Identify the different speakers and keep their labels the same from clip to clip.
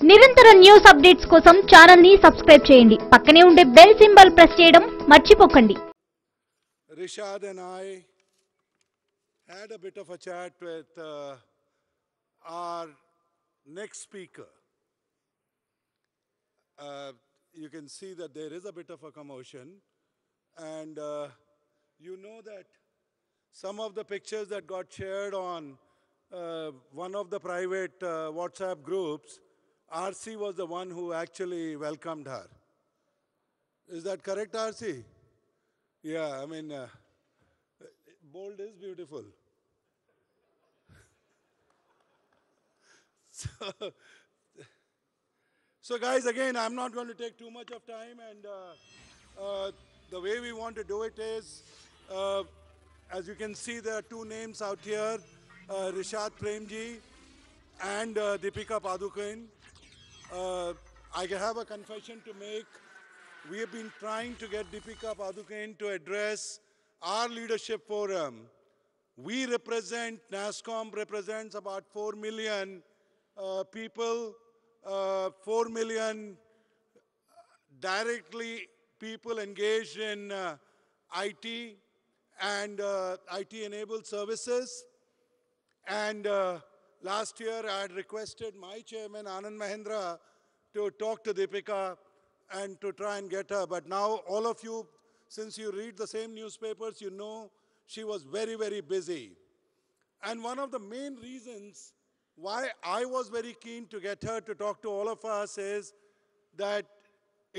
Speaker 1: నిరంతర news updates కోసం channel ని సబ్స్క్రైబ్ చేయండి. పక్కనే ఉండే బెల్ సింబల్ ప్రెస్ చేయడం మర్చిపోకండి.
Speaker 2: Rishad and I had a bit of a chat with our next speaker. You can see that there is a bit of a commotion, and you know that some of the pictures that got shared on one of the private WhatsApp groups, RC was the one who actually welcomed her. Is that correct, RC? Yeah, I mean, bold is beautiful. So guys, again, I'm not going to take too much of time, and the way we want to do it is, as you can see, there are two names out here, Rishad Premji and Deepika Padukone. I have a confession to make. We have been trying to get Deepika Padukone to address our leadership forum. We represent, Nasscom represents about 4 million people, 4 million directly people engaged in IT and IT-enabled services. And last year I had requested my chairman, Anand Mahendra, to talk to Deepika and to try and get her. But now all of you, since you read the same newspapers, you know she was very, very busy. And one of the main reasons why I was very keen to get her to talk to all of us is that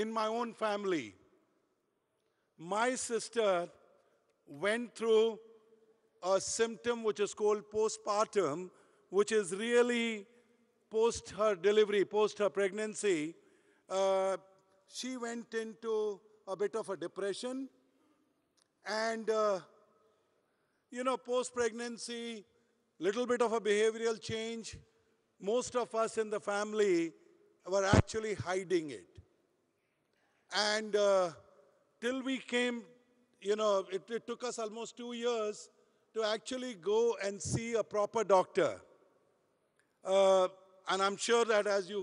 Speaker 2: in my own family, my sister went through a symptom which is called postpartum, which is really post her delivery, post her pregnancy. She went into a bit of a depression, and post-pregnancy, little bit of a behavioral change. Most of us in the family were actually hiding it. And till we came, it took us almost 2 years to actually go and see a proper doctor. And I'm sure that as you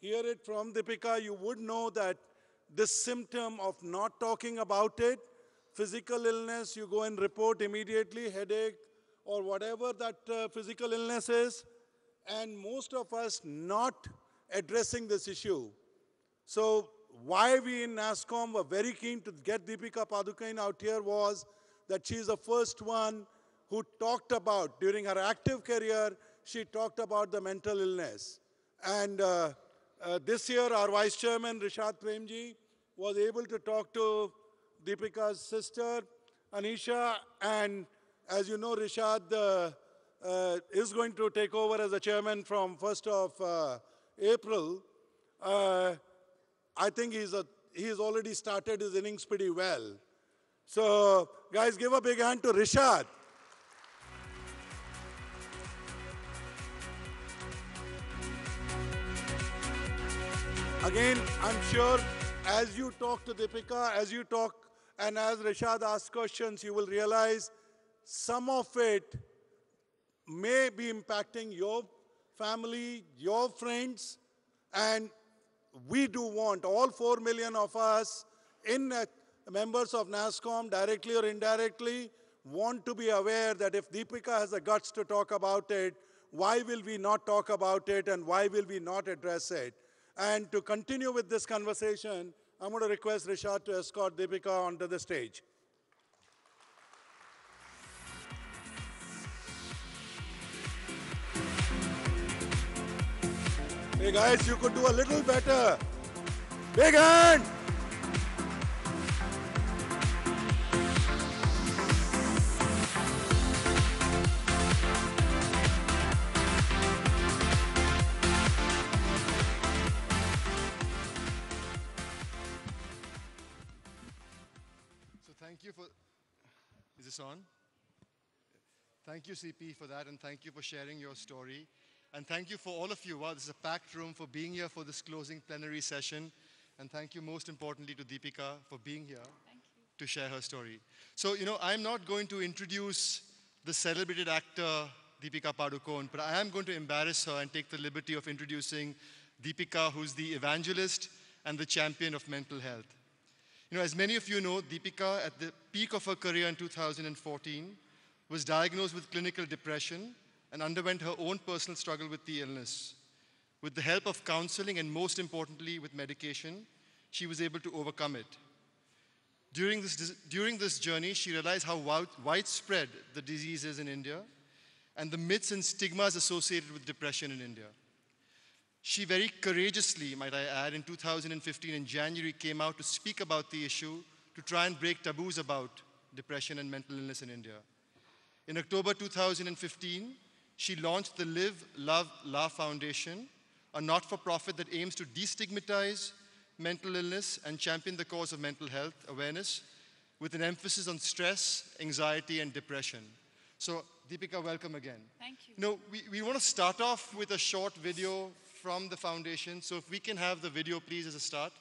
Speaker 2: hear it from Deepika, you would know that this symptom of not talking about it, physical illness, you go and report immediately, headache or whatever that physical illness is, and most of us not addressing this issue. So why we in Nasscom were very keen to get Deepika Padukone out here was that she's the first one who talked about, during her active career, she talked about the mental illness. And this year, our Vice Chairman, Rishad Premji, was able to talk to Deepika's sister, Anisha, and as you know, Rishad is going to take over as the chairman from 1st of April. I think he's already started his innings pretty well. So, guys, give a big hand to Rishad. Again, I'm sure as you talk to Deepika, as you talk and as Rishad asks questions, you will realize some of it may be impacting your family, your friends, and we do want, all 4 million of us members of Nasscom, directly or indirectly, want to be aware that if Deepika has the guts to talk about it, why will we not talk about it and why will we not address it? And to continue with this conversation, I'm going to request Rishad to escort Deepika onto the stage. Hey guys, you could do a little better. Big hand!
Speaker 3: Thank you for, is this on? Thank you CP for that, and thank you for sharing your story. And thank you for all of you, wow, this is a packed room, for being here for this closing plenary session. And thank you most importantly to Deepika for being here to share her story. So, I'm not going to introduce the celebrated actor Deepika Padukone, but I am going to embarrass her and take the liberty of introducing Deepika, who's the evangelist and the champion of mental health. You know, as many of you know, Deepika, at the peak of her career in 2014, was diagnosed with clinical depression and underwent her own personal struggle with the illness. With the help of counseling and most importantly with medication, she was able to overcome it. During this journey, she realized how widespread the disease is in India and the myths and stigmas associated with depression in India. She very courageously, might I add, in 2015 in January came out to speak about the issue to try and break taboos about depression and mental illness in India. In October 2015, she launched the Live, Love, Laugh Foundation, a not-for-profit that aims to destigmatize mental illness and champion the cause of mental health awareness with an emphasis on stress, anxiety, and depression. So, Deepika, welcome again.
Speaker 4: Thank you.
Speaker 3: You know, we want to start off with a short video from the foundation. So if we can have the video, please, as a start.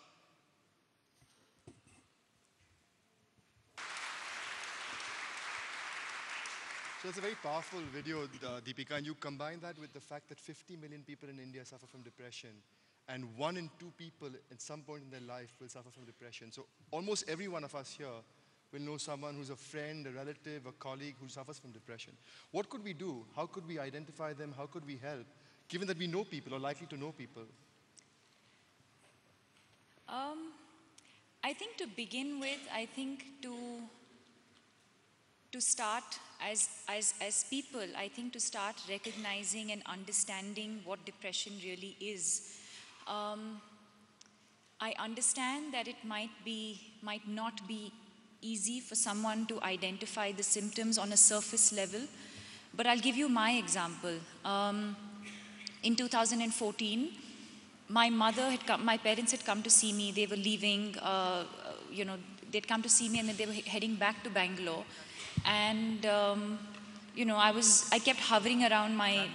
Speaker 3: So it's a very powerful video, Deepika, and you combine that with the fact that 50 million people in India suffer from depression, and 1 in 2 people at some point in their life will suffer from depression. So almost every one of us here will know someone who's a friend, a relative, a colleague who suffers from depression. What could we do? How could we identify them? How could we help, given that we know people or likely to know people?
Speaker 4: I think to begin with, I think to start as people, I think to start recognizing and understanding what depression really is. I understand that it might not be easy for someone to identify the symptoms on a surface level, but I'll give you my example. In 2014, my parents had come to see me. They were leaving, they'd come to see me and then they were heading back to Bangalore. And, I kept hovering around my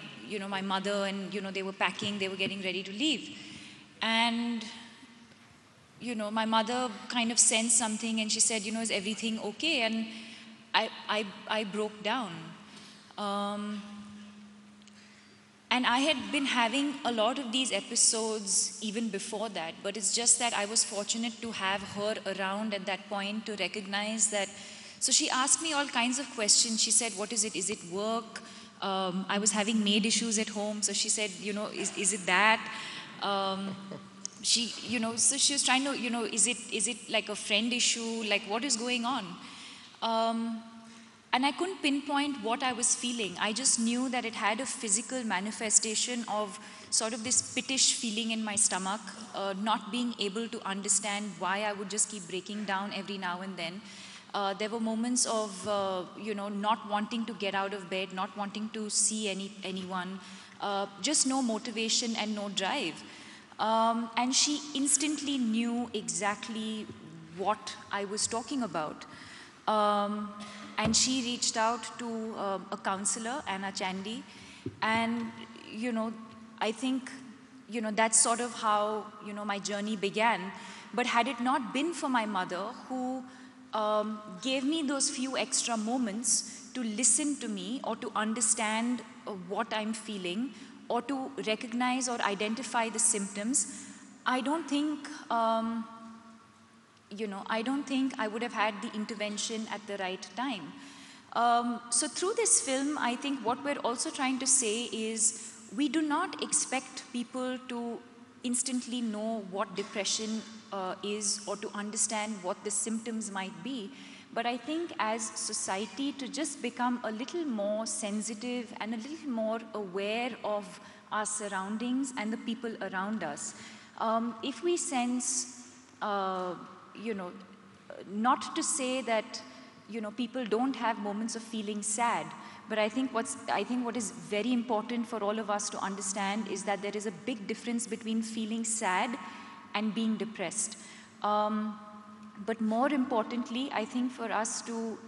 Speaker 4: mother and, they were packing, they were getting ready to leave. And, my mother kind of sensed something and she said, is everything okay? And I broke down. And I had been having a lot of these episodes even before that, but it's just that I was fortunate to have her around at that point to recognize that. So she asked me all kinds of questions. She said, what is it? Is it work? I was having maid issues at home. So she said, is it that? So she was trying to, is it like a friend issue? Like, what is going on? And I couldn't pinpoint what I was feeling. I just knew that it had a physical manifestation of sort of this pittish feeling in my stomach, not being able to understand why I would just keep breaking down every now and then. There were moments of, not wanting to get out of bed, not wanting to see anyone, just no motivation and no drive. And she instantly knew exactly what I was talking about. And she reached out to a counselor, Anna Chandy, and, I think, that's sort of how, my journey began. But had it not been for my mother, who gave me those few extra moments to listen to me or to understand what I'm feeling or to recognize or identify the symptoms, I don't think I would have had the intervention at the right time. So through this film, I think what we're also trying to say is we do not expect people to instantly know what depression is or to understand what the symptoms might be. But I think as society to just become a little more sensitive and a little more aware of our surroundings and the people around us. If we sense not to say that, people don't have moments of feeling sad, but I think what is very important for all of us to understand is that there is a big difference between feeling sad and being depressed. But more importantly, I think for us to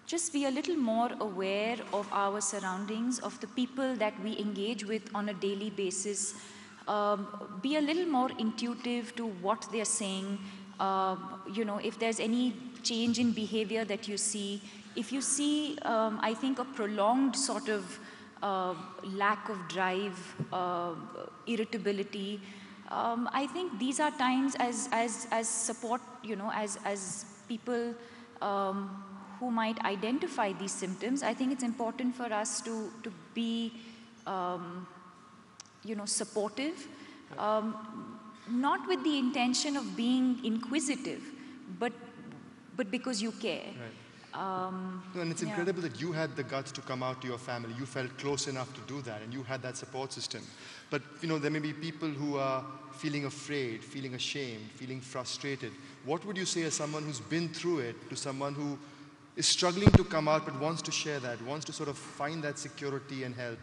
Speaker 4: just be a little more aware of our surroundings, of the people that we engage with on a daily basis, be a little more intuitive to what they're saying. If there's any change in behavior that you see, if you see, I think, a prolonged sort of, lack of drive, irritability. I think these are times as support, as people who might identify these symptoms. I think it's important for us to be, supportive, not with the intention of being inquisitive, but because you care.
Speaker 3: Right. No, and it's incredible that you had the guts to come out to your family. You felt close enough to do that, and you had that support system. But there may be people who are feeling afraid, feeling ashamed, feeling frustrated. What would you say as someone who's been through it to someone who is struggling to come out but wants to share that, wants to sort of find that security and help?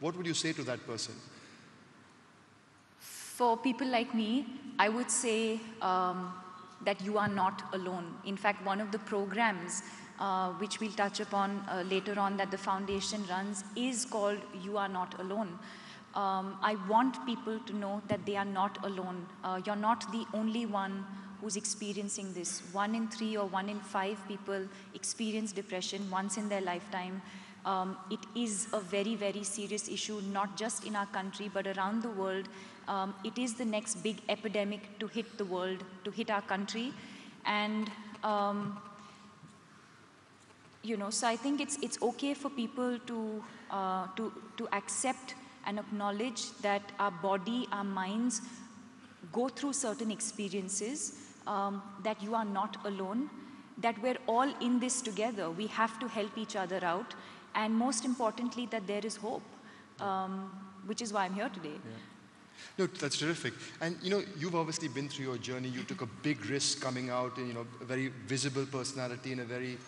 Speaker 3: What would you say to that person?
Speaker 4: For people like me, I would say that you are not alone. In fact, one of the programs which we'll touch upon later on that the foundation runs is called You Are Not Alone. I want people to know that they are not alone. You're not the only one who's experiencing this. 1 in 3 or 1 in 5 people experience depression once in their lifetime. It is a very, very serious issue, not just in our country, but around the world. It is the next big epidemic to hit the world, to hit our country. And, so I think it's okay for people to accept and acknowledge that our body, our minds go through certain experiences, that you are not alone, that we're all in this together. We have to help each other out. And most importantly, that there is hope, which is why I'm here today.
Speaker 3: Yeah. No, that's terrific. And you've obviously been through your journey. You took a big risk coming out in a very visible personality in a very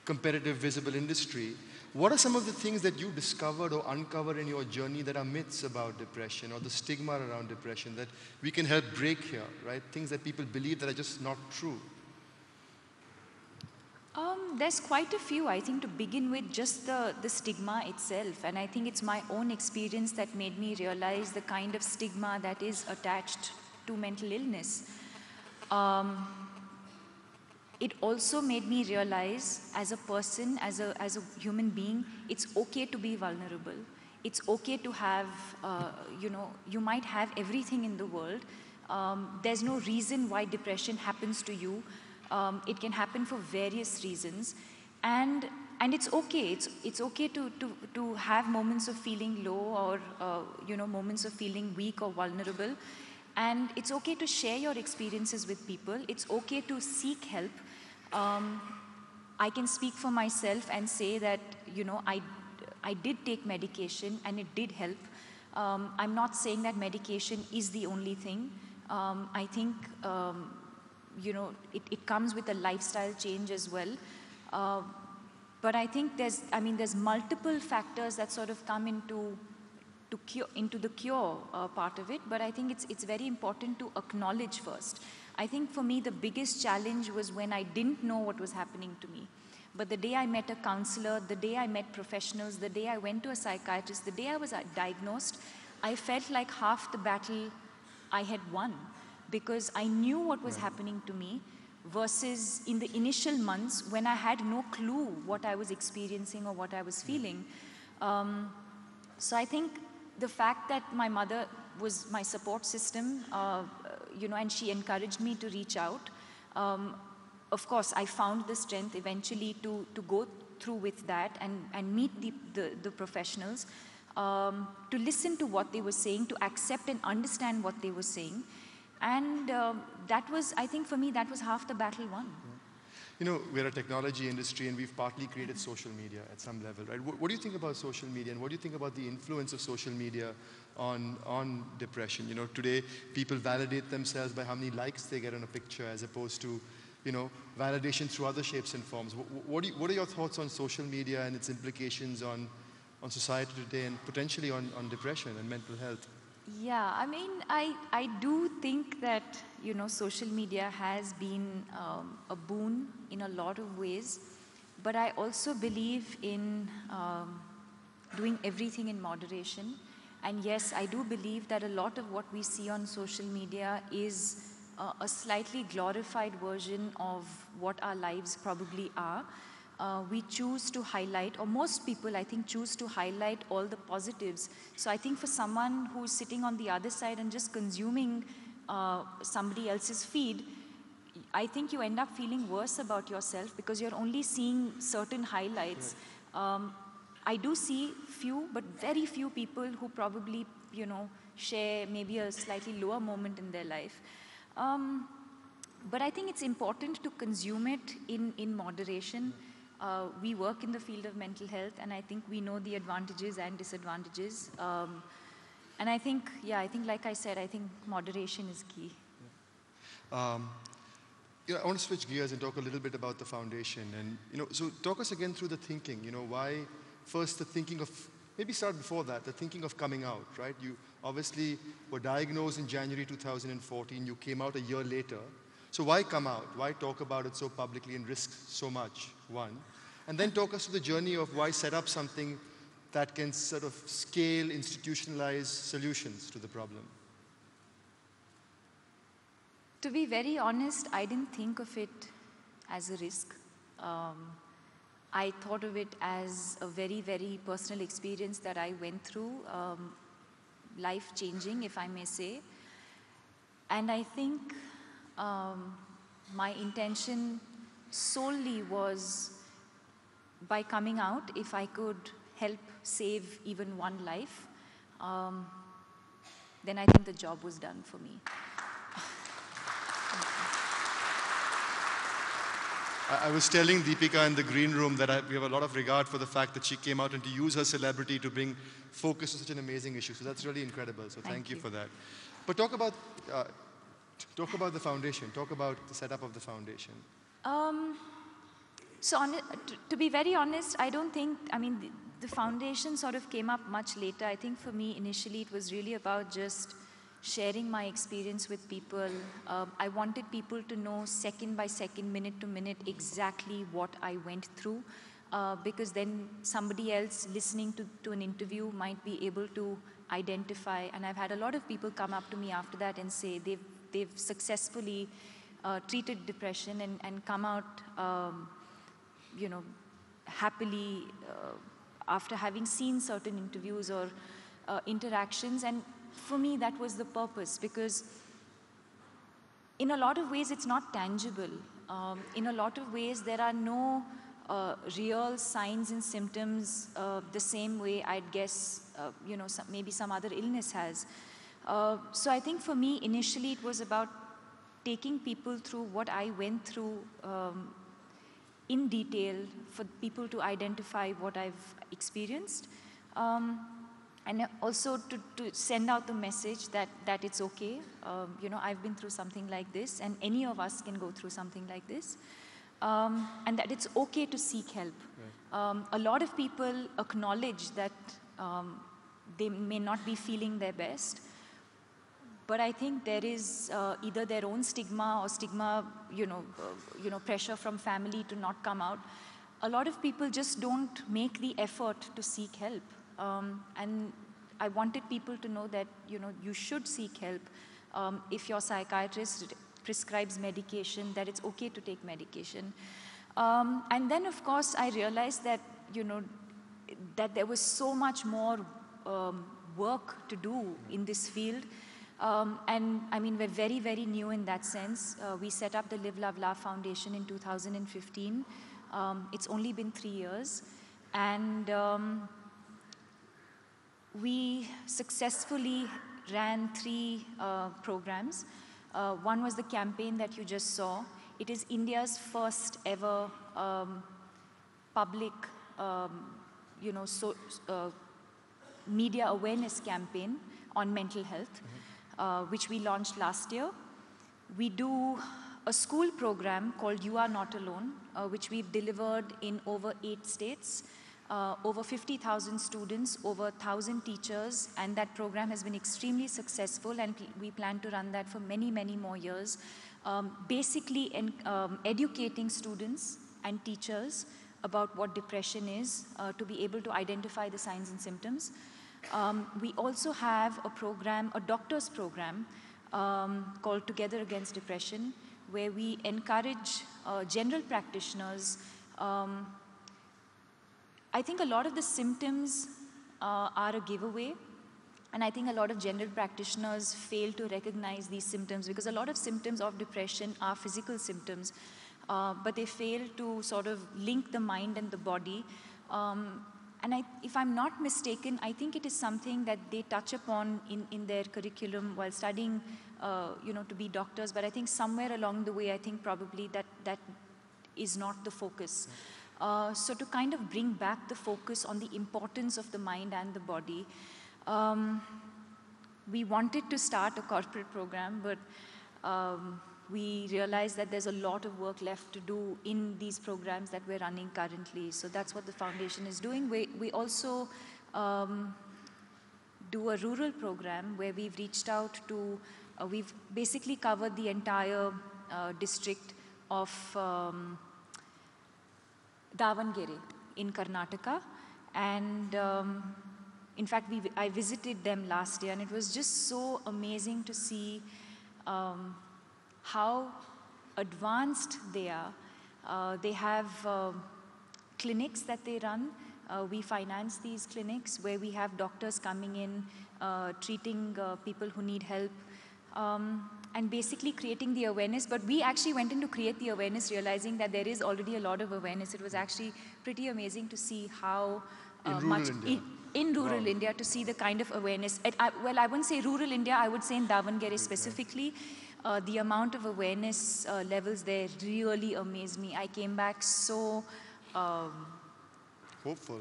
Speaker 3: competitive, visible industry. What are some of the things that you discovered or uncovered in your journey that are myths about depression or the stigma around depression that we can help break here, right? Things that people believe that are just not true.
Speaker 4: There's quite a few, I think, to begin with, just the stigma itself. And I think it's my own experience that made me realize the kind of stigma that is attached to mental illness. It also made me realize as a person, as a human being, it's okay to be vulnerable. It's okay to have, you might have everything in the world. There's no reason why depression happens to you. It can happen for various reasons, and it's okay. It's okay to have moments of feeling low or moments of feeling weak or vulnerable, and it's okay to share your experiences with people. It's okay to seek help. I can speak for myself and say that I did take medication and it did help. I'm not saying that medication is the only thing. I think. It comes with a lifestyle change as well. But I think there's multiple factors that sort of come into the cure part of it. But I think it's very important to acknowledge first. I think for me, the biggest challenge was when I didn't know what was happening to me. But the day I met a counselor, the day I met professionals, the day I went to a psychiatrist, the day I was diagnosed, I felt like half the battle I had won. Because I knew what was happening to me versus in the initial months when I had no clue what I was experiencing or what I was feeling. So I think the fact that my mother was my support system, and she encouraged me to reach out. Of course, I found the strength eventually to go through with that and meet the professionals, to listen to what they were saying, to accept and understand what they were saying. And that was, I think for me, that was half the battle won.
Speaker 3: We're a technology industry and we've partly created social media at some level, right? What do you think about social media and what do you think about the influence of social media on depression? Today people validate themselves by how many likes they get on a picture as opposed to, validation through other shapes and forms. What are your thoughts on social media and its implications on society today and potentially on depression and mental health?
Speaker 4: Yeah, I do think that, social media has been a boon in a lot of ways, but I also believe in doing everything in moderation. And yes, I do believe that a lot of what we see on social media is a slightly glorified version of what our lives probably are. we choose to highlight, or most people I think choose to highlight all the positives. So I think for someone who's sitting on the other side and just consuming somebody else's feed, I think you end up feeling worse about yourself because you're only seeing certain highlights. Right. I do see few, but very few people who probably, you know, share maybe a slightly lower moment in their life. But I think it's important to consume it in moderation. We work in the field of mental health, and I think we know the advantages and disadvantages. And I think, yeah, I think like I said, I think moderation is key.
Speaker 3: You know, I want to switch gears and talk a little bit about the foundation. And, you know, so talk us again through the thinking, you know, why first the thinking of, maybe start before that, the thinking of coming out, right? You obviously were diagnosed in January 2014, you came out a year later. So why come out? Why talk about it so publicly and risk so much, one? And then talk us through the journey of why set up something that can sort of scale, institutionalize solutions to the problem.
Speaker 4: To be very honest, I didn't think of it as a risk. I thought of it as a very, very personal experience that I went through, life-changing, if I may say. And I think my intention solely was, by coming out, if I could help save even one life, then I think the job was done for me.
Speaker 3: I was telling Deepika in the green room that we have a lot of regard for the fact that she came out and to use her celebrity to bring focus to such an amazing issue. So that's really incredible. So thank you for that. But talk about the foundation. Talk about the setup of the foundation.
Speaker 4: To be very honest, I don't think, I mean, the foundation sort of came up much later. I think for me, initially, it was really about just sharing my experience with people. I wanted people to know second by second, minute to minute, exactly what I went through, because then somebody else listening to an interview might be able to identify. And I've had a lot of people come up to me after that and say they've successfully treated depression and come out, you know, happily after having seen certain interviews or interactions. And for me, that was the purpose, because in a lot of ways, it's not tangible. In a lot of ways, there are no real signs and symptoms the same way I'd guess, you know, maybe some other illness has. So I think for me, initially, it was about taking people through what I went through in detail for people to identify what I've experienced. And also to send out the message that it's okay. You know, I've been through something like this, and any of us can go through something like this. And that it's okay to seek help. Right. A lot of people acknowledge that they may not be feeling their best, but I think there is either their own stigma or stigma, you know, pressure from family to not come out. A lot of people just don't make the effort to seek help. And I wanted people to know that, you know, you should seek help. If your psychiatrist prescribes medication, that it's okay to take medication. And then, of course, I realized that, you know, that there was so much more work to do in this field. And I mean, we're very, very new in that sense. We set up the Live, Love, Laugh Foundation in 2015. It's only been 3 years. And we successfully ran 3 programs. One was the campaign that you just saw. It is India's first ever public, you know, media awareness campaign on mental health, which we launched last year. We do a school program called You Are Not Alone, which we've delivered in over 8 states. Over 50,000 students, over 1,000 teachers, and that program has been extremely successful, and we plan to run that for many, many more years. Basically, educating students and teachers about what depression is, to be able to identify the signs and symptoms. We also have a program, a doctor's program, called Together Against Depression, where we encourage general practitioners I think a lot of the symptoms are a giveaway. And I think a lot of general practitioners fail to recognize these symptoms because a lot of symptoms of depression are physical symptoms, but they fail to sort of link the mind and the body. And if I'm not mistaken, I think it is something that they touch upon in their curriculum while studying, to be doctors. But I think somewhere along the way, I think probably that is not the focus. So to kind of bring back the focus on the importance of the mind and the body, we wanted to start a corporate program, but we realized that there's a lot of work left to do in these programs that we're running currently. So that's what the foundation is doing. We also do a rural program where we've reached out to, we've basically covered the entire district of Davangere in Karnataka. And in fact, I visited them last year, and it was just so amazing to see how advanced they are. They have clinics that they run. We finance these clinics where we have doctors coming in, treating people who need help, and basically creating the awareness. But we actually went in to create the awareness, realizing that there is already a lot of awareness. It was actually pretty amazing to see how much in rural India, to see the kind of awareness. Well, I wouldn't say rural India, I would say in Davangere specifically. The amount of awareness levels there really amazed me. I came back so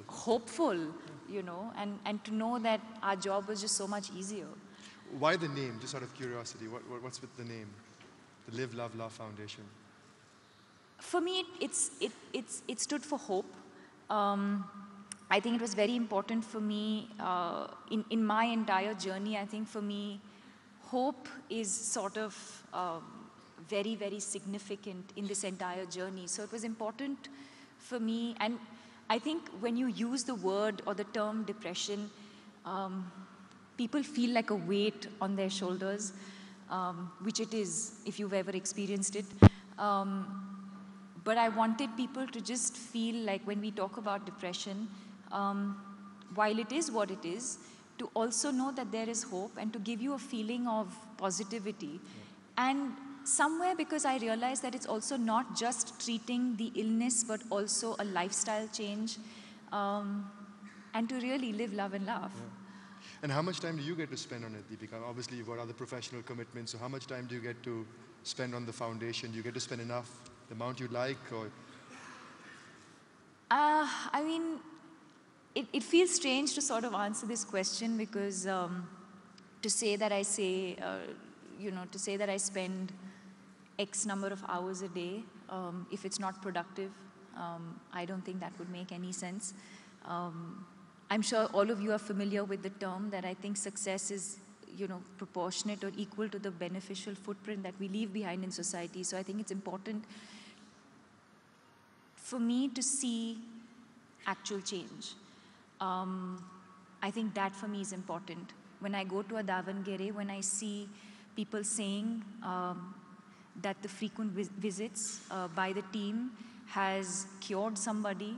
Speaker 4: hopeful, and to know that our job was just so much easier.
Speaker 3: Why the name? Just out of curiosity, what's with the name? The Live, Love, Love Foundation.
Speaker 4: For me, it stood for hope. I think it was very important for me in my entire journey. I think for me, hope is sort of very, very significant in this entire journey. So it was important for me. And I think when you use the word or the term depression, people feel like a weight on their shoulders, which it is if you've ever experienced it. But I wanted people to just feel like when we talk about depression, while it is what it is, to also know that there is hope and to give you a feeling of positivity. And somewhere, because I realized that it's also not just treating the illness, but also a lifestyle change, and to really live, love, and laugh.
Speaker 3: And how much time do you get to spend on it, Deepika? Obviously, you've got other professional commitments, so how much time do you get to spend on the foundation? Do you get to spend enough, the amount you like, or?
Speaker 4: I mean, it feels strange to sort of answer this question because to say that I spend X number of hours a day, if it's not productive, I don't think that would make any sense. I'm sure all of you are familiar with the term that I think success is, proportionate or equal to the beneficial footprint that we leave behind in society. So I think it's important for me to see actual change. I think that for me is important. When I go to a Davangere, when I see people saying that the frequent visits by the team has cured somebody,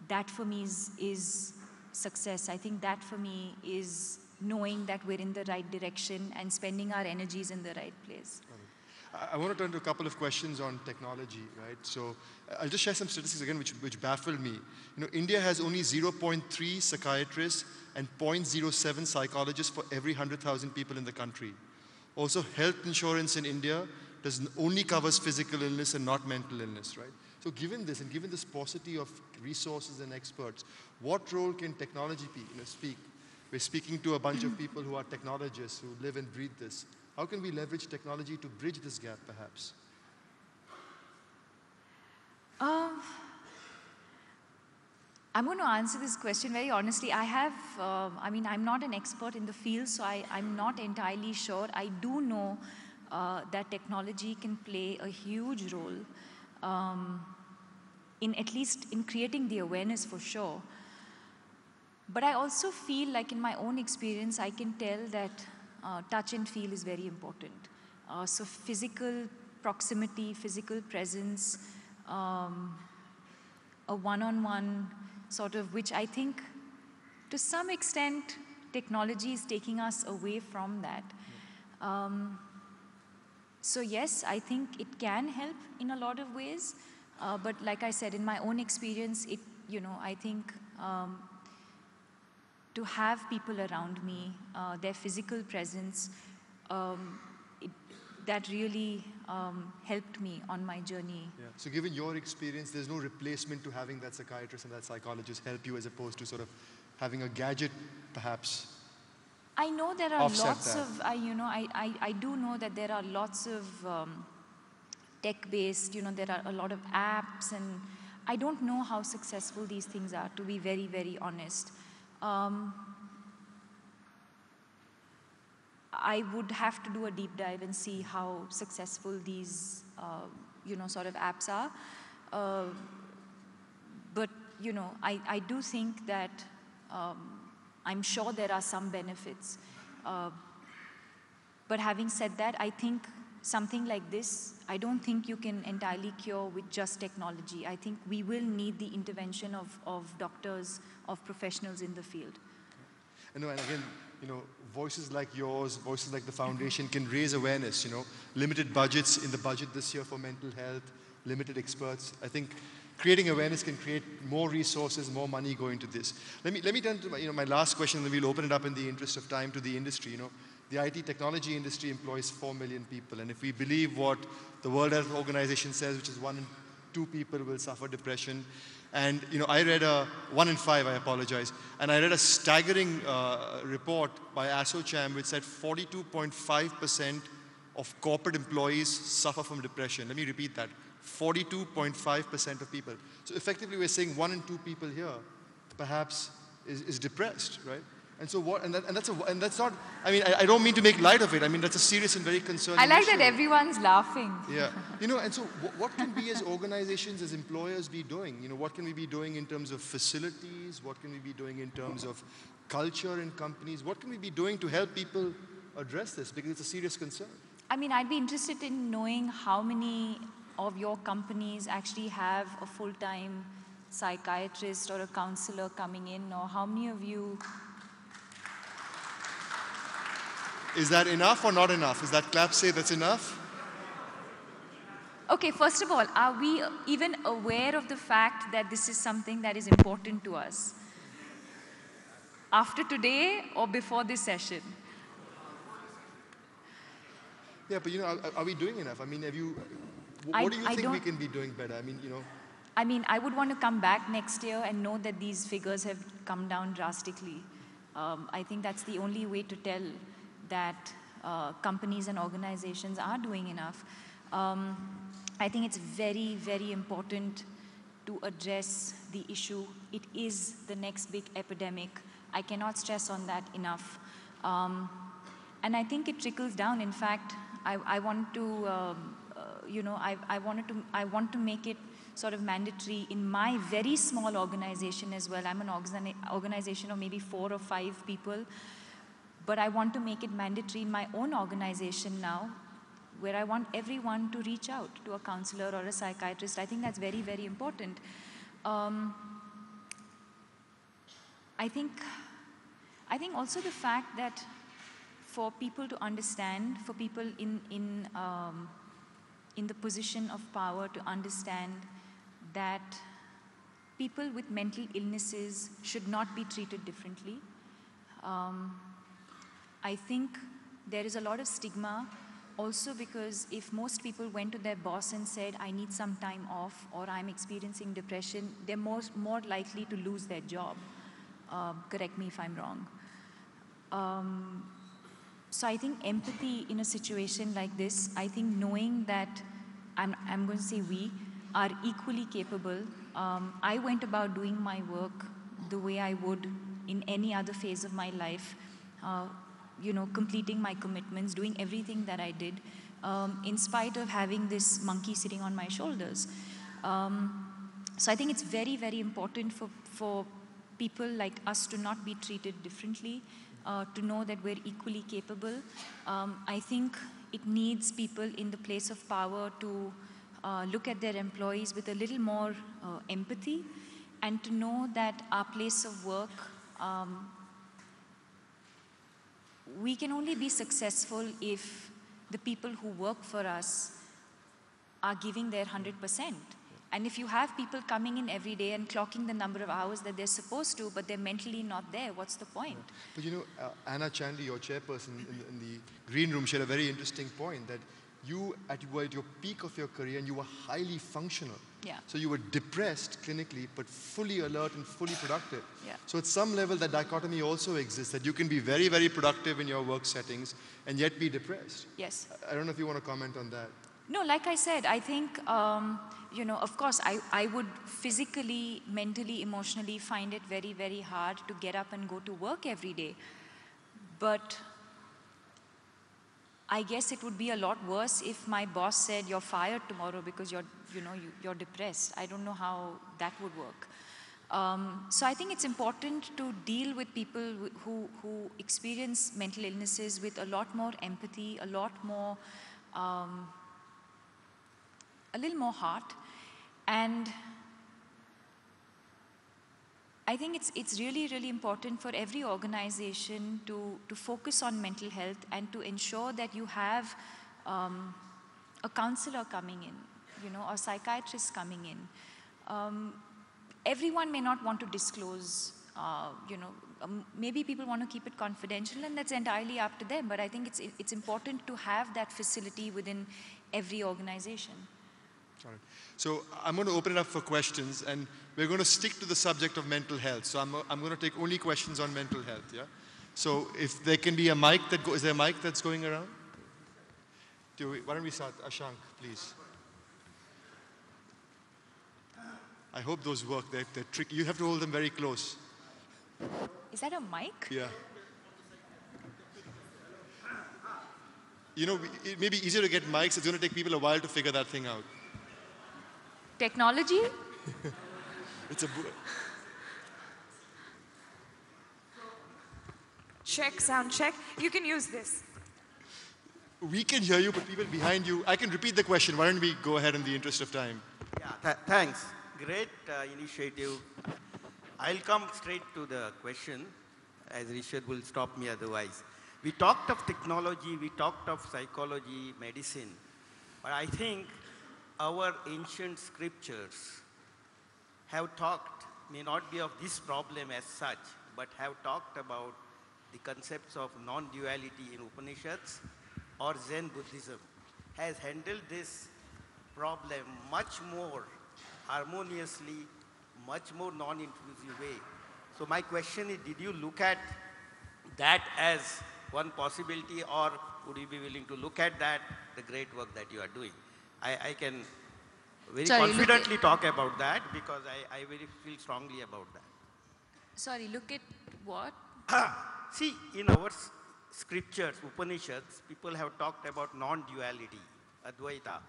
Speaker 4: that for me is success. I think that for me is knowing that we're in the right direction and spending our energies in the right place.
Speaker 3: I want to turn to a couple of questions on technology, right? So I'll just share some statistics again which baffle me. India has only 0.3 psychiatrists and 0.07 psychologists for every 100,000 people in the country. Also, health insurance in India only covers physical illness and not mental illness, right? So given this and given this paucity of resources and experts, what role can technology speak? We're speaking to a bunch of people who are technologists, who live and breathe this. How can we leverage technology to bridge this gap, perhaps?
Speaker 4: I'm going to answer this question very honestly. I'm not an expert in the field, so I'm not entirely sure. I do know that technology can play a huge role in at least in creating the awareness for sure. But I also feel like in my own experience, I can tell that touch and feel is very important. So physical proximity, physical presence, a one-on-one sort of which I think to some extent technology is taking us away from that. So yes, I think it can help in a lot of ways, but like I said, in my own experience, I think to have people around me, their physical presence, that really helped me on my journey.
Speaker 3: Yeah. So given your experience, there's no replacement to having that psychiatrist and that psychologist help you, as opposed to sort of having a gadget perhaps.
Speaker 4: I know there are lots
Speaker 3: that.
Speaker 4: of, I do know that there are lots of tech-based, there are a lot of apps, and I don't know how successful these things are, to be very, very honest. I would have to do a deep dive and see how successful these, sort of apps are. But, I do think that I'm sure there are some benefits. But having said that, I think something like this, I don't think you can entirely cure with just technology. I think we will need the intervention of doctors, of professionals in the field.
Speaker 3: And again, voices like yours, voices like the foundation can raise awareness, limited budgets in the budget this year for mental health, limited experts. I think creating awareness can create more resources, more money going to this. Let me turn to my last question, and then we'll open it up in the interest of time to the industry. The IT technology industry employs 4 million people, and if we believe what the World Health Organization says, which is 1 in 2 people will suffer depression, and I read 1 in 5, I apologize, and I read a staggering report by ASSOCHAM which said 42.5% of corporate employees suffer from depression. Let me repeat that. 42.5% of people. So effectively we're saying 1 in 2 people here perhaps is depressed, right? And so what, and that's not, I don't mean to make light of it. That's a serious and very concerning
Speaker 4: I like
Speaker 3: issue.
Speaker 4: that everyone's laughing.
Speaker 3: Yeah. And so what can we as organizations, as employers be doing? What can we be doing in terms of facilities? What can we be doing in terms of culture in companies? What can we be doing to help people address this? Because it's a serious concern.
Speaker 4: I'd be interested in knowing how many of your companies actually have a full-time psychiatrist or a counselor coming in, or how many of you...
Speaker 3: Is that enough or not enough? Is that clap say that's enough?
Speaker 4: Okay, first of all, are we even aware of the fact that this is something that is important to us? After today or before this session?
Speaker 3: Yeah, but are we doing enough? Have you... What do you think we can be doing better?
Speaker 4: I would want to come back next year and know that these figures have come down drastically. I think that's the only way to tell that companies and organizations are doing enough. I think it's very, very important to address the issue. It is the next big epidemic. I cannot stress on that enough. And I think it trickles down. In fact, I want to, I want to make it sort of mandatory in my very small organization as well. I'm an organization of maybe 4 or 5 people, but I want to make it mandatory in my own organization now, where I want everyone to reach out to a counselor or a psychiatrist. I think that's very, very important. I think also the fact that for people to understand, for people in the position of power to understand that people with mental illnesses should not be treated differently. I think there is a lot of stigma also, because if most people went to their boss and said, I need some time off, or I'm experiencing depression, they're more likely to lose their job. Correct me if I'm wrong. So I think empathy in a situation like this, I think knowing that, I'm going to say we, are equally capable. I went about doing my work the way I would in any other phase of my life, completing my commitments, doing everything that I did, in spite of having this monkey sitting on my shoulders. So I think it's very, very important for people like us to not be treated differently, to know that we're equally capable. I think it needs people in the place of power to look at their employees with a little more empathy, and to know that our place of work, we can only be successful if the people who work for us are giving their 100%. And if you have people coming in every day and clocking the number of hours that they're supposed to, but they're mentally not there, what's the point?
Speaker 3: But you know, Anna Chandy, your chairperson in the green room, shared a very interesting point that you were at your peak of your career and you were highly functional.
Speaker 4: Yeah.
Speaker 3: So you were depressed clinically, but fully alert and fully productive.
Speaker 4: Yeah.
Speaker 3: So at some level, that dichotomy also exists, that you can be very, very productive in your work settings and yet be depressed.
Speaker 4: Yes.
Speaker 3: I don't know if you want to comment on that.
Speaker 4: No, like I said, I think, you know, of course, I would physically, mentally, emotionally find it very, very hard to get up and go to work every day. But I guess it would be a lot worse if my boss said, you're fired tomorrow because you're depressed. I don't know how that would work. So I think it's important to deal with people who experience mental illnesses with a lot more empathy, a lot more, a little more heart. And I think it's really, really important for every organization to focus on mental health and to ensure that you have a counselor coming in, you know, or psychiatrist coming in. Everyone may not want to disclose, you know, maybe people want to keep it confidential, and that's entirely up to them. But I think it's important to have that facility within every organization.
Speaker 3: All right. So I'm going to open it up for questions, and we're going to stick to the subject of mental health. So I'm going to take only questions on mental health, yeah? So if there can be a mic is there a mic that's going around? Why don't we start? Ashank, please. I hope those work. They're tricky. You have to hold them very close.
Speaker 4: Is that a mic?
Speaker 3: Yeah. You know, it may be easier to get mics. It's going to take people a while to figure that thing out.
Speaker 4: Technology?
Speaker 3: It's a...
Speaker 5: Check, sound check. You can use this.
Speaker 3: We can hear you, but people behind you... I can repeat the question. Why don't we go ahead in the interest of time?
Speaker 6: Yeah, thanks. Great initiative. I'll come straight to the question, as Rishad will stop me otherwise. We talked of technology, we talked of psychology, medicine, but I think our ancient scriptures have talked, may not be of this problem as such, but have talked about the concepts of non-duality in Upanishads, or Zen Buddhism has handled this problem much more harmoniously, much more non-intrusive way. So my question is, did you look at that as one possibility, or would you be willing to look at that, the great work that you are doing? I can very confidently talk about that because I very feel strongly about that.
Speaker 4: Sorry, look at what?
Speaker 6: See, in our scriptures, Upanishads, people have talked about non-duality, Advaita,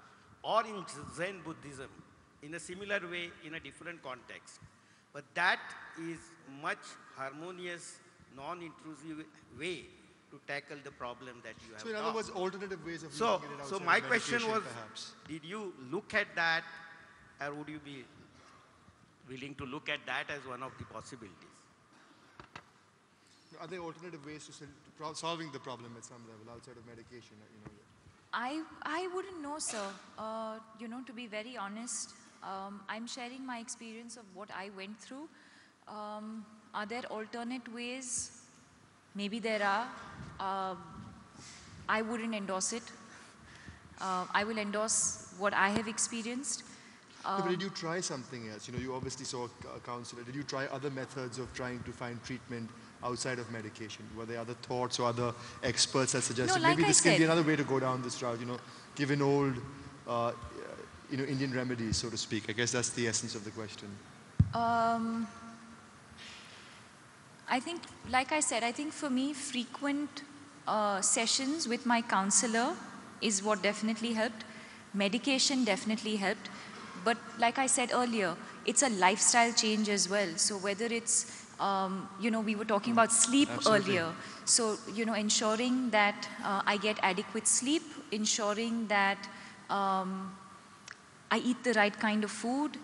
Speaker 6: or in Zen Buddhism, in a similar way, in a different context. But that is much harmonious, non-intrusive way to tackle the problem that you have.
Speaker 3: So in other words, alternative ways of
Speaker 6: looking
Speaker 3: at it outside
Speaker 6: So
Speaker 3: of
Speaker 6: my question was,
Speaker 3: perhaps.
Speaker 6: did you look at that, or would you be willing to look at that as one of the possibilities?
Speaker 3: Are there alternative ways to solving the problem at some level outside of medication? You know?
Speaker 4: I wouldn't know, sir. You know, to be very honest, I'm sharing my experience of what I went through. Are there alternate ways? Maybe there are. I wouldn't endorse it. I will endorse what I have experienced.
Speaker 3: No, but did you try something else? You know, you obviously saw a counselor. Did you try other methods of trying to find treatment outside of medication? Were there other thoughts or other experts that suggested maybe this can be another way to go down this route? You know, given old, you know, Indian remedies, so to speak. I guess that's the essence of the question.
Speaker 4: I think, like I said, I think for me, frequent sessions with my counselor is what definitely helped. Medication definitely helped. But like I said earlier, it's a lifestyle change as well. So whether it's, you know, we were talking about sleep earlier. So, you know, ensuring that I get adequate sleep, ensuring that I eat the right kind of food,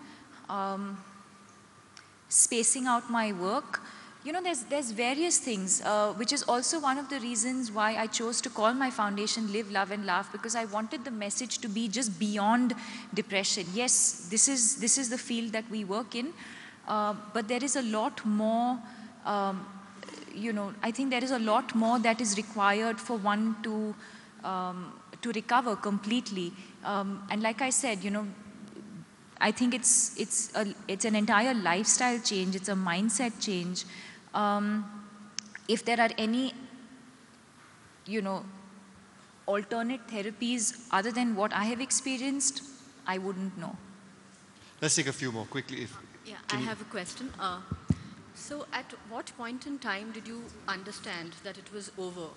Speaker 4: spacing out my work. You know, there's various things, which is also one of the reasons why I chose to call my foundation Live, Love and Laugh, because I wanted the message to be just beyond depression. Yes, this is the field that we work in, but there is a lot more, you know, I think there is a lot more that is required for one to recover completely. And like I said, you know, I think it's an entire lifestyle change, it's a mindset change. If there are any, you know, alternate therapies other than what I have experienced, I wouldn't know.
Speaker 3: Let's take a few more quickly.
Speaker 7: Yeah, I have a question. So at what point in time did you understand that it was over?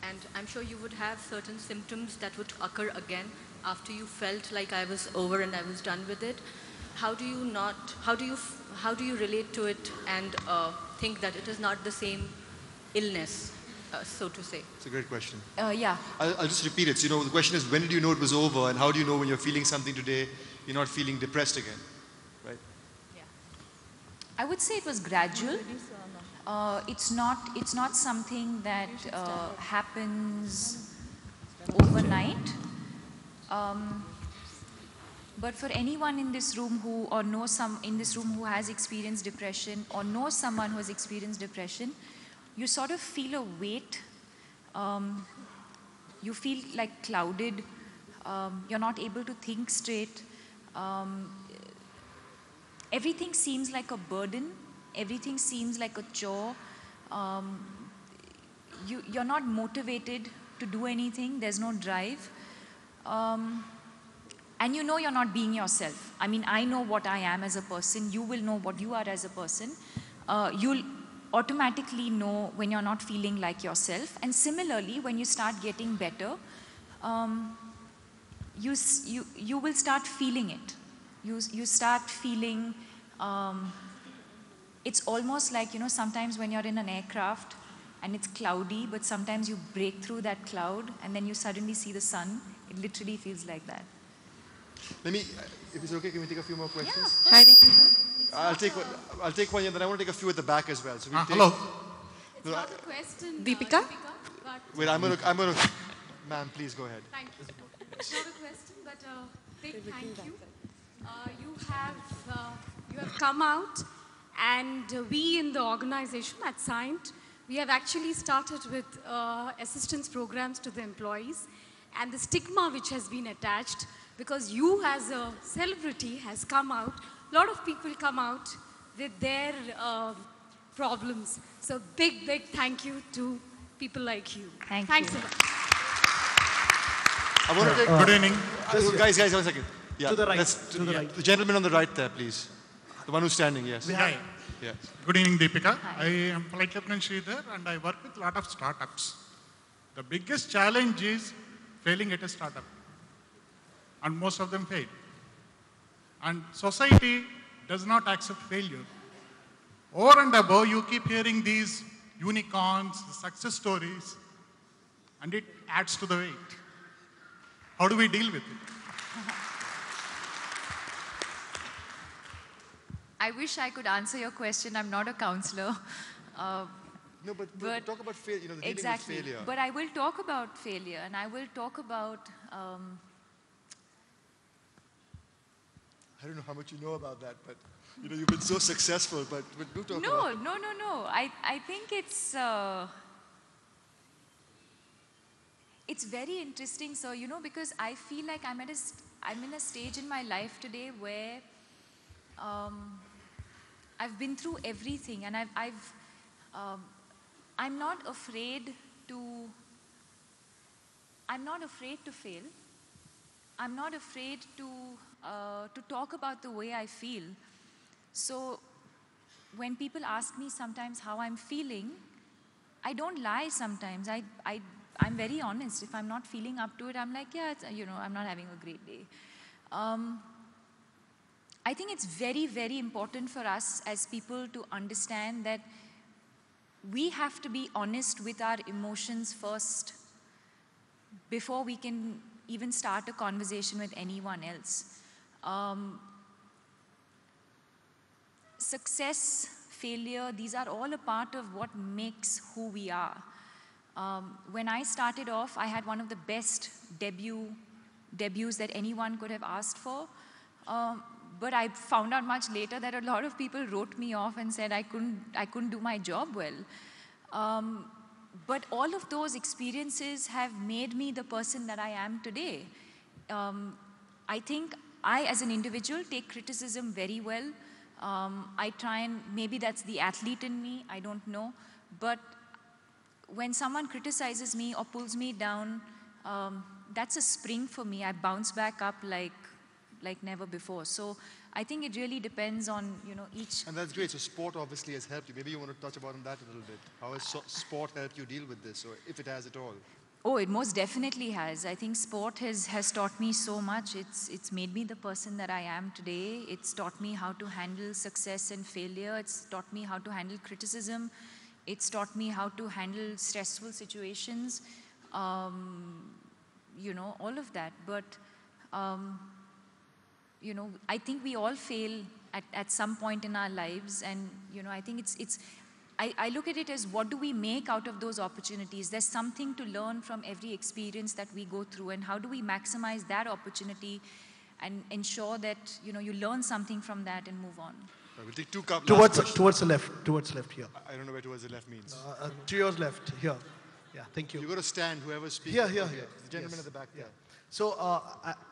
Speaker 7: And I'm sure you would have certain symptoms that would occur again after you felt like I was over and I was done with it. How do you relate to it and think that it is not the same illness, so to say?
Speaker 3: It's a great question.
Speaker 4: Yeah.
Speaker 3: I'll just repeat it. So, you know, the question is, when did you know it was over, and how do you know when you're feeling something today, you're not feeling depressed again, right?
Speaker 4: Yeah. I would say it was gradual. It's not something that happens overnight. But for anyone in this room who has experienced depression or knows someone who has experienced depression, you sort of feel a weight. You feel like clouded. You're not able to think straight. Everything seems like a burden. Everything seems like a chore. You're not motivated to do anything. There's no drive. And you know you're not being yourself. I mean, I know what I am as a person. You will know what you are as a person. You'll automatically know when you're not feeling like yourself. And similarly, when you start getting better, you will start feeling it. You start feeling, it's almost like, you know, sometimes when you're in an aircraft and it's cloudy, but sometimes you break through that cloud and then you suddenly see the sun. It literally feels like that.
Speaker 3: Let me, if it's okay, can we take a few more questions?
Speaker 4: Yeah. Hi, Deepika.
Speaker 3: I'll take one here, then I want to take a few at the back as well. So
Speaker 8: hello.
Speaker 7: It's not a question,
Speaker 5: Deepika?
Speaker 3: Wait, I'm gonna, ma'am, please go ahead.
Speaker 5: Thank you. It's not a question, but a big thank you. You have come out, and we in the organization at Scient, we have actually started with assistance programs to the employees, and the stigma which has been attached, because you as a celebrity has come out, a lot of people come out with their problems. So big thank you to people like you. Thanks a lot.
Speaker 3: I want to take,
Speaker 8: good evening.
Speaker 3: Guys, 1 second. Yeah,
Speaker 6: To the right.
Speaker 3: The gentleman on the right there, please. The one who's standing, yes.
Speaker 8: Yeah.
Speaker 3: Yeah.
Speaker 8: Good evening, Deepika. I am Palakatnan Sridhar and I work with a lot of startups. The biggest challenge is failing at a startup. And most of them fail. And society does not accept failure. Over and above, you keep hearing these unicorns, success stories, and it adds to the weight. How do we deal with it?
Speaker 4: I wish I could answer your question. I'm not a counselor.
Speaker 3: No, but talk about failure, you know, the dealing
Speaker 4: Exactly.
Speaker 3: with failure.
Speaker 4: But I will talk about failure, and I will talk about...
Speaker 3: I don't know how much you know about that, but you know, you've been so successful, but do talk about it.
Speaker 4: No. I think it's very interesting. So, you know, because I feel like I'm in a stage in my life today where I've been through everything, and I'm not afraid to fail. I'm not afraid to talk about the way I feel. So when people ask me sometimes how I'm feeling, I don't lie sometimes. I'm very honest. If I'm not feeling up to it, I'm like, yeah, I'm not having a great day. I think it's very, very important for us as people to understand that we have to be honest with our emotions first before we can even start a conversation with anyone else. success, failure, these are all a part of what makes who we are. When I started off, I had one of the best debuts that anyone could have asked for. But I found out much later that a lot of people wrote me off and said I couldn't do my job well. But all of those experiences have made me the person that I am today. I think I, as an individual, take criticism very well. I try and, maybe that's the athlete in me, I don't know. But when someone criticizes me or pulls me down, that's a spring for me. I bounce back up like never before. So I think it really depends on, each.
Speaker 3: And that's great. So sport obviously has helped you. Maybe you want to touch upon that a little bit. How has sport helped you deal with this, or if it has at all?
Speaker 4: Oh, it most definitely has. I think sport has taught me so much. It's made me the person that I am today. It's taught me how to handle success and failure. It's taught me how to handle criticism. It's taught me how to handle stressful situations. All of that. But, I think we all fail at some point in our lives. And, I think I look at it as, what do we make out of those opportunities? There's something to learn from every experience that we go through, and how do we maximize that opportunity and ensure that you learn something from that and move on.
Speaker 3: We'll take two
Speaker 9: towards the left here.
Speaker 3: I don't know where towards the left means.
Speaker 9: To your left here. Yeah, thank you.
Speaker 3: You've got to stand, whoever's speaking.
Speaker 9: Here.
Speaker 3: The gentleman at the back there.
Speaker 9: So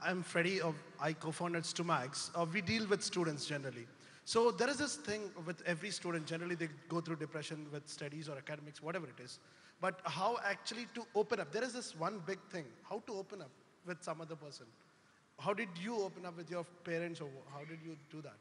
Speaker 9: I'm Freddie. I co-founded StuMags. We deal with students generally. So there is this thing with every student. Generally, they go through depression with studies or academics, whatever it is. But how actually to open up? There is this one big thing. How to open up with some other person? How did you open up with your parents, or how did you do that?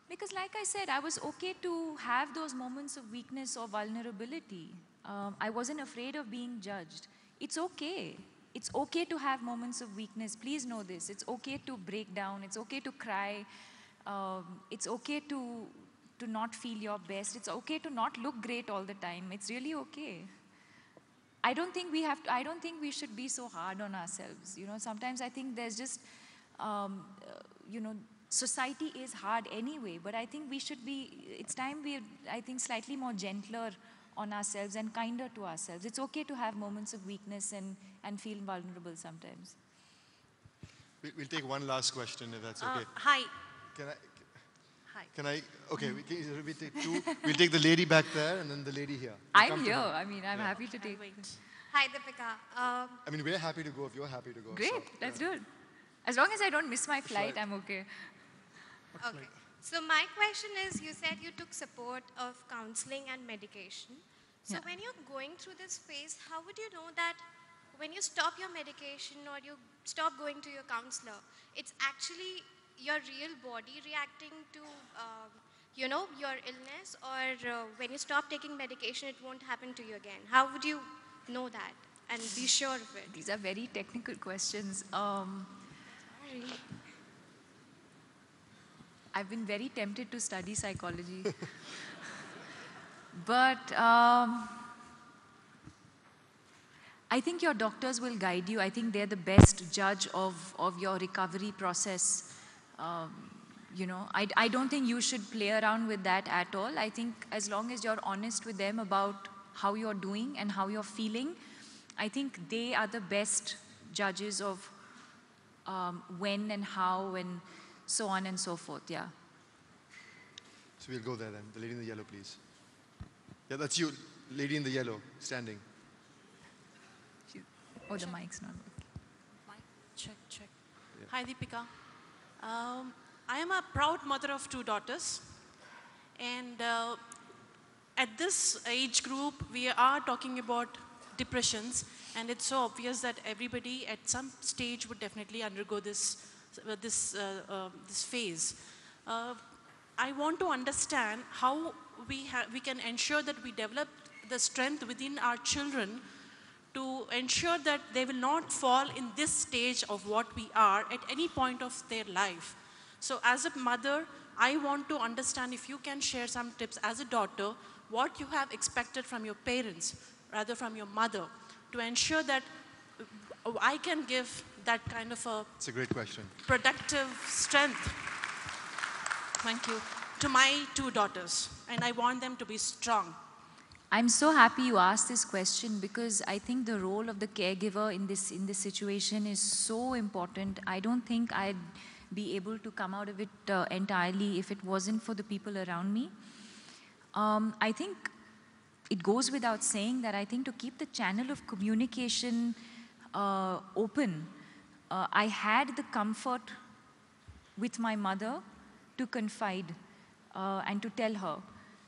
Speaker 4: Because like I said, I was okay to have those moments of weakness or vulnerability. I wasn't afraid of being judged. It's okay. It's okay to have moments of weakness. Please know this. It's okay to break down. It's okay to cry. It's okay to not feel your best. It's okay to not look great all the time. It's really okay. I don't think we should be so hard on ourselves. Sometimes I think there's just, society is hard anyway, but I think it's time we're, slightly more gentler on ourselves and kinder to ourselves. It's okay to have moments of weakness and feel vulnerable sometimes.
Speaker 3: We'll take one last question, if that's okay.
Speaker 10: Hi.
Speaker 3: Hi. Okay, we take two. We'll take the lady back there and then the lady here.
Speaker 4: I'm here. I'm happy to take.
Speaker 10: Hi, Deepika.
Speaker 3: We're happy to go if you're happy to go.
Speaker 4: Great,
Speaker 3: so,
Speaker 4: let's do it. As long as I don't miss my flight, I'm okay.
Speaker 10: Okay. So my question is, you said you took support of counseling and medication. So when you're going through this phase, how would you know that when you stop your medication or you stop going to your counselor, it's actually your real body reacting to, your illness, or when you stop taking medication, it won't happen to you again? How would you know that and be sure of it?
Speaker 4: These are very technical questions.
Speaker 10: Sorry.
Speaker 4: I've been very tempted to study psychology. But I think your doctors will guide you. I think they're the best judge of your recovery process. I don't think you should play around with that at all. I think as long as you're honest with them about how you're doing and how you're feeling, I think they are the best judges of when and how and so on and so forth, yeah.
Speaker 3: So we'll go there then. The lady in the yellow, please. Yeah, that's you. Lady in the yellow, standing.
Speaker 4: Oh, the mic's not working.
Speaker 11: Mic, check.
Speaker 3: Yeah.
Speaker 11: Hi, Deepika. I am a proud mother of 2 daughters. And at this age group, we are talking about depressions. And it's so obvious that everybody at some stage would definitely undergo this phase. I want to understand how we can ensure that we develop the strength within our children to ensure that they will not fall in this stage of what we are at any point of their life. So as a mother, I want to understand if you can share some tips as a daughter, what you have expected from your parents, rather from your mother, to ensure that I can give that kind of
Speaker 3: it's a great question.
Speaker 11: Productive strength. Thank you. to my 2 daughters, and I want them to be strong.
Speaker 4: I'm so happy you asked this question because I think the role of the caregiver in this situation is so important. I don't think I'd be able to come out of it entirely if it wasn't for the people around me. I think it goes without saying that I think to keep the channel of communication open, I had the comfort with my mother to confide and to tell her.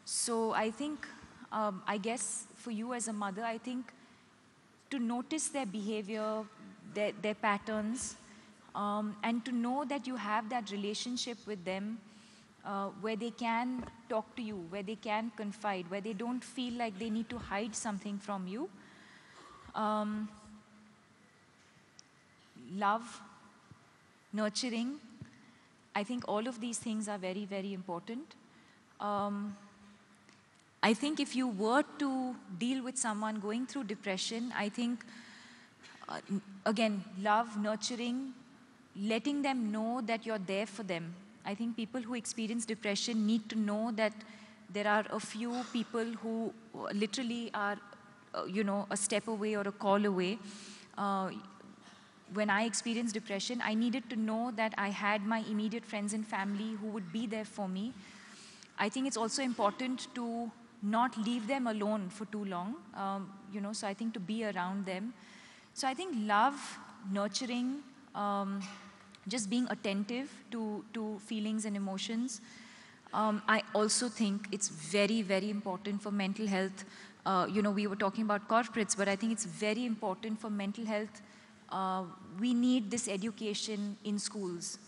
Speaker 4: So I think, I guess for you as a mother, I think to notice their behavior, their patterns, and to know that you have that relationship with them where they can talk to you, where they can confide, where they don't feel like they need to hide something from you. Love, nurturing, I think all of these things are very, very important. I think if you were to deal with someone going through depression, I think, again, love, nurturing, letting them know that you're there for them. I think people who experience depression need to know that there are a few people who literally are, a step away or a call away. When I experienced depression, I needed to know that I had my immediate friends and family who would be there for me. I think it's also important to not leave them alone for too long, so I think to be around them. So I think love, nurturing, just being attentive to feelings and emotions. I also think it's very, very important for mental health. We were talking about corporates, but I think it's very important for mental health. We need this education in schools.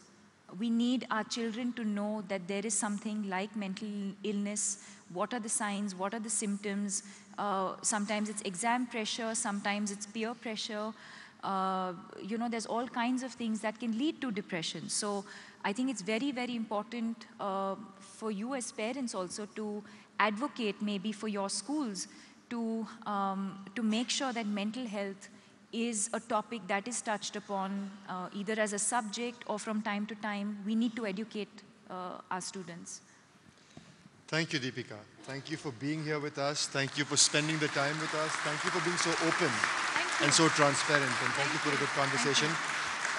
Speaker 4: We need our children to know that there is something like mental illness. What are the signs? What are the symptoms? Sometimes it's exam pressure. Sometimes it's peer pressure. There's all kinds of things that can lead to depression. So I think it's very, very important for you as parents also to advocate maybe for your schools to make sure that mental health is a topic that is touched upon either as a subject or from time to time. We need to educate our students.
Speaker 3: Thank you, Deepika. Thank you for being here with us. Thank you for spending the time with us. Thank you for being so open and so transparent. And thank you for a good conversation.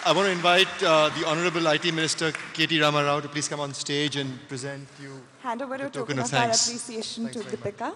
Speaker 3: I want to invite the Honorable IT Minister, K.T. Rama Rao, to please come on stage and present you
Speaker 12: hand over a
Speaker 3: token
Speaker 12: of
Speaker 3: of
Speaker 12: our
Speaker 3: thanks.
Speaker 12: appreciation to Deepika.